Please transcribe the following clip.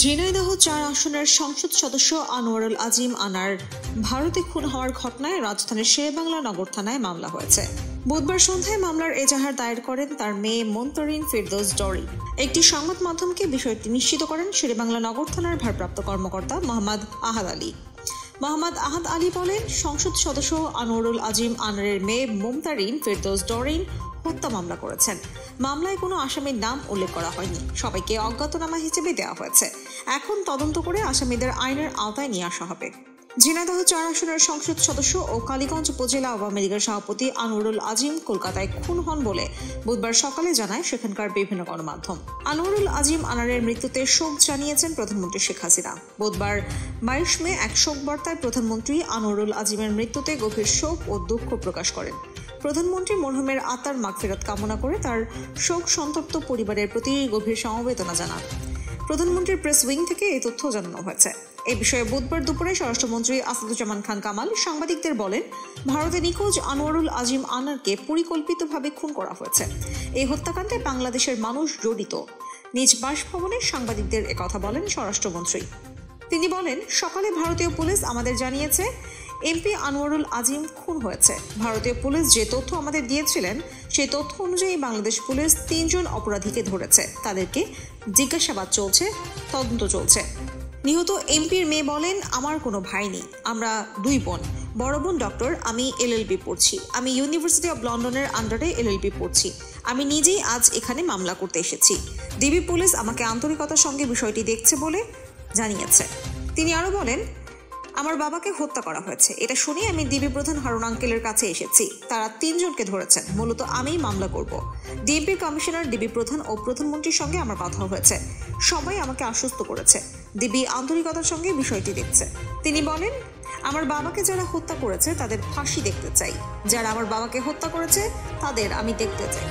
ঝিনাইদহ ৪ আসনের সংসদ সদস্য আনোয়ারুল আজিম আনার ভারতে খুন হওয়ার ঘটনায় রাজধানীর শেরেবাংলা নগর থানায় মামলা হয়েছে। বুধবার সন্ধ্যায় মামলার এজাহার দায়ের করেন তার মেয়ে মন্তরিন ফিরদৌস ডরি। একটি সংবাদ মাধ্যমকে বিষয়টি নিশ্চিত করেন শেরেবাংলা নগর থানার ভারপ্রাপ্ত কর্মকর্তা মোহাম্মদ আহাদ আলী। মোহাম্মদ আহাদ আলী বলেন, সংসদ সদস্য আনোয়ারুল আজিম আনারের মেয়ে মমতারিন ফিরদৌস ডরিন হত্যা মামলা করেছেন। মামলায় কোনো আসামির নাম উল্লেখ করা হয়নি, সবাইকে অজ্ঞাতনামা হিসেবে দেওয়া হয়েছে। এখন তদন্ত করে আসামিদের আইনের আওতায় নিয়ে আসা হবে। ঝিনাইদহ ৪ আসনের সংসদ সদস্য ও কালীগঞ্জ উপজেলা আওয়ামী লীগের সভাপতি আনোয়ারুল আজিম কলকাতায় খুন হন বলে বুধবার সকালে জানায় সেখানকার বিভিন্ন গণমাধ্যম। আনোয়ারুল আজিম আনারের মৃত্যুতে শোক জানিয়েছেন প্রধানমন্ত্রী শেখ হাসিনা। বুধবার ২২ মে এক শোক বার্তায় প্রধানমন্ত্রী আনোয়ারুল আজিমের মৃত্যুতে গভীর শোক ও দুঃখ প্রকাশ করেন। প্রধানমন্ত্রী মরহুমের আত্মার মাগফিরাত কামনা করে তার শোক সন্তপ্ত পরিবারের প্রতি গভীর সমবেদনা জানান। প্রধানমন্ত্রীর প্রেস উইং থেকে এই তথ্য জানানো হয়েছে। এই বিষয়ে বুধবার দুপুরে স্বরাষ্ট্রমন্ত্রী আসাদুজ্জামান খান কামাল সাংবাদিকদের বলেন, ভারতে নিখোঁজ আনোয়ারুল আজিম আনারকে পরিকল্পিতভাবে খুন করা হয়েছে। এই হত্যাকাণ্ডে বাংলাদেশের মানুষ জড়িত। নিজ বাসভবনে সাংবাদিকদের একথা বলেন স্বরাষ্ট্রমন্ত্রী। তিনি বলেন, সকালে ভারতীয় পুলিশ আমাদের জানিয়েছে এমপি আনোয়ারুল আজিম খুন হয়েছে। ভারতীয় পুলিশ যে তথ্য আমাদের দিয়েছিলেন সেই তথ্য অনুযায়ী বাংলাদেশ পুলিশ ৩ জন অপরাধীকে ধরেছে। তাদেরকে জিজ্ঞাসাবাদ চলছে, তদন্ত চলছে। নিহত এমপির মেয়ে বলেন, আমার কোনো ভাই নেই, আমরা 2 বোন। বড় বোন ডক্টর, আমি LLB পড়ছি। আমি ইউনিভার্সিটি অব লন্ডনের আন্ডারে LLB পড়ছি। আমি নিজেই আজ এখানে মামলা করতে এসেছি। ডিবি পুলিশ আমাকে আন্তরিকতার সঙ্গে বিষয়টি দেখছে বলে জানিয়েছে। তিনি আরও বলেন, আমার বাবাকে হত্যা করা হয়েছে, এটা শুনে আমি ডিবি প্রধান হারুন আঙ্কেলের কাছে এসেছি। তারা 3 জনকে ধরেছেন, মূলত আমিই মামলা করব। ডিএমপির কমিশনার, ডিবি প্রধান ও প্রধানমন্ত্রীর সঙ্গে আমার কথা হয়েছে। সবাই আমাকে আশ্বস্ত করেছে ডিবি আন্তরিকতার সঙ্গে বিষয়টি দেখছে। তিনি বলেন, আমার বাবাকে যারা হত্যা করেছে তাদের ফাঁসি দেখতে চাই, যারা আমার বাবাকে হত্যা করেছে তাদের আমি দেখতে চাই।